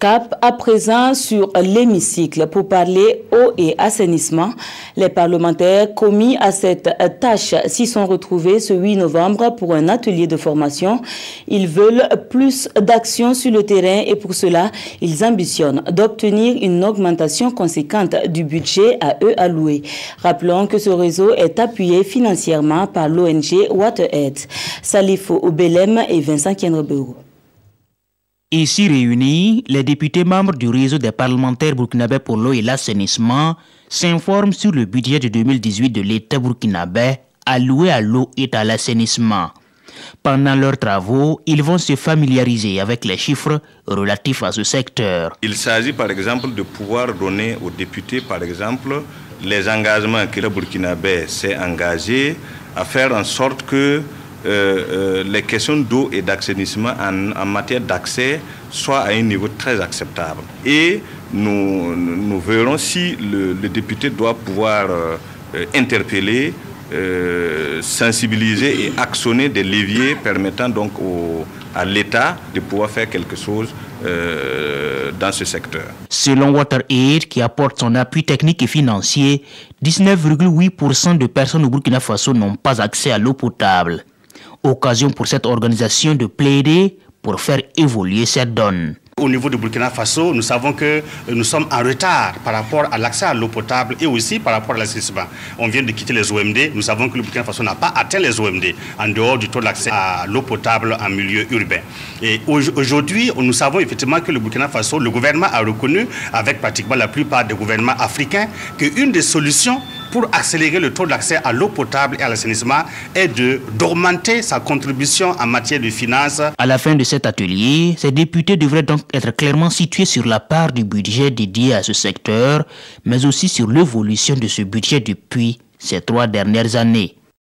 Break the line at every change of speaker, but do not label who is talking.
Cap à présent sur l'hémicycle pour parler eau et assainissement. Les parlementaires commis à cette tâche s'y sont retrouvés ce 8 novembre pour un atelier de formation. Ils veulent plus d'action sur le terrain et pour cela, ils ambitionnent d'obtenir une augmentation conséquente du budget à eux alloué. Rappelons que ce réseau est appuyé financièrement par l'ONG WaterAid. Salifo Obelem et Vincent Kienrebeu.
Ici réunis, les députés membres du réseau des parlementaires burkinabés pour l'eau et l'assainissement s'informent sur le budget de 2018 de l'État burkinabé alloué à l'eau et à l'assainissement. Pendant leurs travaux, ils vont se familiariser avec les chiffres relatifs à ce secteur.
Il s'agit par exemple de pouvoir donner aux députés, par exemple, les engagements que le burkinabé s'est engagé à faire en sorte que les questions d'eau et d'assainissement en matière d'accès soient à un niveau très acceptable. Et nous verrons si le député doit pouvoir interpeller, sensibiliser et actionner des leviers permettant donc à l'État de pouvoir faire quelque chose dans ce secteur.
Selon WaterAid, qui apporte son appui technique et financier, 19,8% de personnes au Burkina Faso n'ont pas accès à l'eau potable. Occasion pour cette organisation de plaider pour faire évoluer cette donne.
Au niveau du Burkina Faso, nous savons que nous sommes en retard par rapport à l'accès à l'eau potable et aussi par rapport à l'assainissement. On vient de quitter les OMD, nous savons que le Burkina Faso n'a pas atteint les OMD en dehors du taux d'accès à l'eau potable en milieu urbain. Et aujourd'hui, nous savons effectivement que le Burkina Faso, le gouvernement a reconnu, avec pratiquement la plupart des gouvernements africains, qu'une des solutions pour accélérer le taux d'accès à l'eau potable et à l'assainissement est d'augmenter sa contribution en matière de finances.
À la fin de cet atelier, ces députés devraient donc être clairement situés sur la part du budget dédié à ce secteur, mais aussi sur l'évolution de ce budget depuis ces 3 dernières années.